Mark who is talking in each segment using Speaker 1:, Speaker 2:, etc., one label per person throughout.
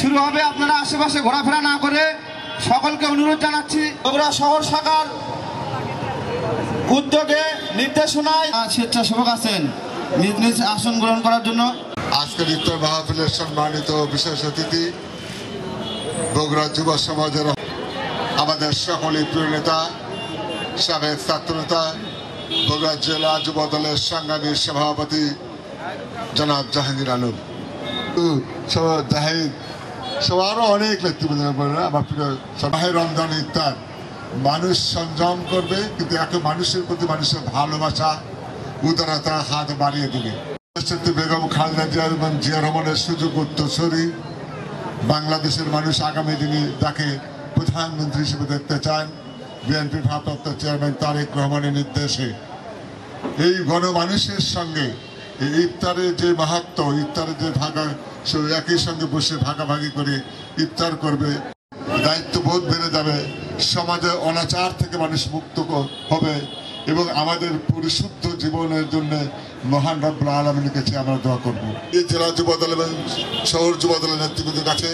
Speaker 1: শুরু হবে। আপনারা আশেপাশে ঘোরাফেরা না করে সকলকে অনুরোধ জানাচ্ছি বগুড়া শহর শাখার উদ্যোগে নির্দেশনায় স্বেচ্ছাসেবক আছেন নিজ নিজ আসন গ্রহণ করার জন্য।
Speaker 2: আজকের ইফতার মাহফিলের সম্মানিত বিশেষ অতিথি বগুড়া যুব সমাজের আমাদের সকলের প্রিয় নেতা সাবেক ছাত্রনেতা বগুড়া জেলা যুব দলের সাংগঠনিক সভাপতি জনাব জাহাঙ্গীর আলম জাহিদ সবারও অনেক নেতৃবৃন্দ আমার প্রিয় সবাই রমজান ইফতার মানুষ সংযম করবে, কিন্তু একে মানুষের প্রতি মানুষের ভালোবাসা উদারতা হাত বাড়িয়ে দিবে। বেগম খালেদা জিয়া এবং জিয়া রহমানের সুযোগ উত্তরসূরি বাংলাদেশের মানুষ আগামী দিনে তাকে প্রধানমন্ত্রী হিসেবে দেখতে চান। বিএনপির ভারপ্রাপ্ত চেয়ারম্যান তারেক রহমানের নির্দেশে এই গণমানুষের সঙ্গে এই ইফতারের যে মাহাত্ম, ইফতারের যে ভাগা একই সঙ্গে বসে ভাগাভাগি করে ইফতার করবে, দায়িত্ববোধ বেড়ে যাবে, সমাজে অনাচার থেকে মানুষ মুক্ত হবে এবং আমাদের পরিশুদ্ধ জীবনের জন্য মহান রব্বুল আলামিনের কাছে আমরা দোয়া করব। এই জেলা যুবদল এবং শহর যুবদলের নেতৃবৃন্দের কাছে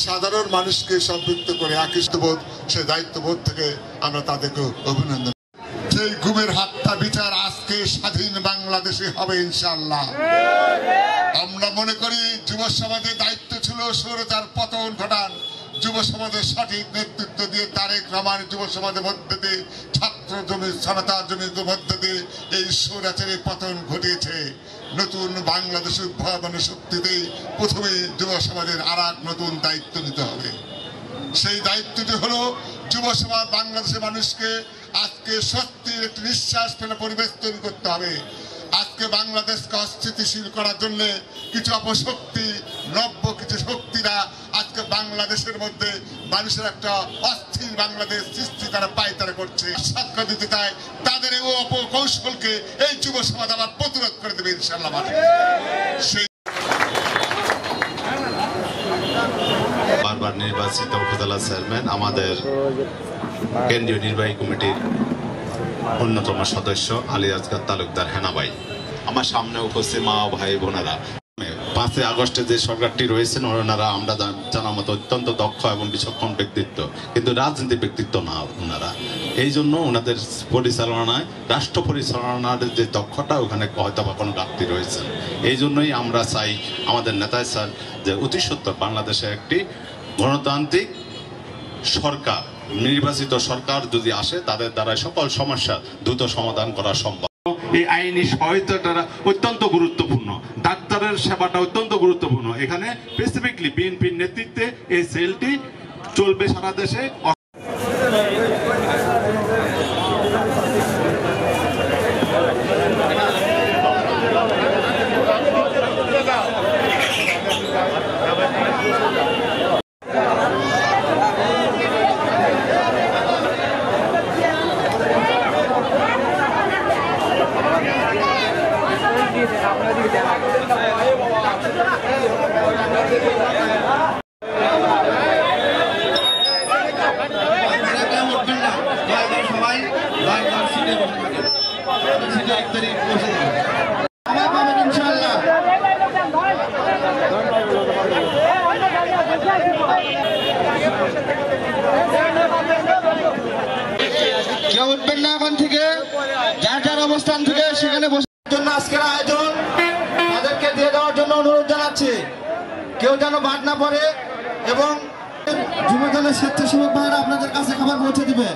Speaker 2: সাধারণ মানুষকে সম্পৃক্ত করে একইষ্টবোধ সেই দায়িত্ববোধ থেকে আমরা তাদেরকে অভিনন্দন। সেই গুমের হত্যা বিচার আজকে স্বাধীন বাংলাদেশে হবে ইনশাআল্লাহ। আমরা মনে করি যুব সমাজের দায়িত্ব ছিল স্বৈরাচার পতন ঘটান। যুব সমাজের সঠিক নেতৃত্ব দিয়ে তারেক রহমান যুব সমাজের মধ্যে দিয়ে ছাত্র জমি সনাতন জমির মধ্যে দিয়ে এই স্বৈরাচারের পতন ঘটিয়েছে। নতুন বাংলাদেশের উদ্ভাবনের শক্তিতেই প্রথমে যুব সমাজের আর এক নতুন দায়িত্ব নিতে হবে। সেই দায়িত্বটি হলো যুব সমাজ বাংলাদেশের মানুষকে আজকে সত্যির একটি নিঃশ্বাস ফেলে পরিবেশ তৈরি করতে হবে। আজকে বাংলাদেশকে অস্থিতিশীল করার জন্য কিছু অপশক্তি নব্য কিছু শক্তিরা আজকে বাংলাদেশের মধ্যে মানুষের একটা অস্থির বাংলাদেশ সৃষ্টি করা পায়তারা করছে। সাক্ষ্য দিতে চায় তাদের এই অপকৌশলকে এই যুব সমাজ আবার প্রতিরোধ করে দেবে ইনশাআল্লাহ। সেই
Speaker 3: বারবার নির্বাচিত উপজেলা চেয়ারম্যান আমাদের কেন্দ্রীয় নির্বাহী কমিটির অন্যতম সদস্য আলী আসগর তালুকদার হেনাবাই, আমার সামনে উপস্থিত মা ভাই বোনেরা, 5 আগস্টে যে সরকারটি রয়েছেন ওনারা আমরা জানা মতো অত্যন্ত দক্ষ এবং বিচক্ষণ ব্যক্তিত্ব, কিন্তু রাজনীতি ব্যক্তিত্ব না ওনারা। এই জন্য ওনাদের পরিচালনায় রাষ্ট্র পরিচালনার যে দক্ষতা ওখানে হয়তো বা কোনো ঘাটতি রয়েছে। এই জন্যই আমরা চাই আমাদের নেতায় চান যে অতি সত্বর বাংলাদেশে একটি গণতান্ত্রিক সরকার, নির্বাচিত সরকার যদি আসে তাদের দ্বারা সকল সমস্যা দ্রুত সমাধান করা সম্ভব। এই আইনি সহায়তাটা অত্যন্ত গুরুত্বপূর্ণ, ডাক্তারের সেবাটা অত্যন্ত গুরুত্বপূর্ণ। এখানে স্পেসিফিকলি বিএনপির নেতৃত্বে এই সেলটি চলবে সারা দেশে।
Speaker 1: কেউ উঠবেন না এখন থেকে, যার যার অবস্থান থেকে সেখানে বসার জন্য আজকের আয়োজন তাদেরকে দিয়ে দেওয়ার জন্য অনুরোধ জানাচ্ছি। কেউ যেন বাদ না পড়ে এবং যুবদলের স্বেচ্ছাসেবক ভাইরা আপনাদের কাছে খাবার পৌঁছে দিবে।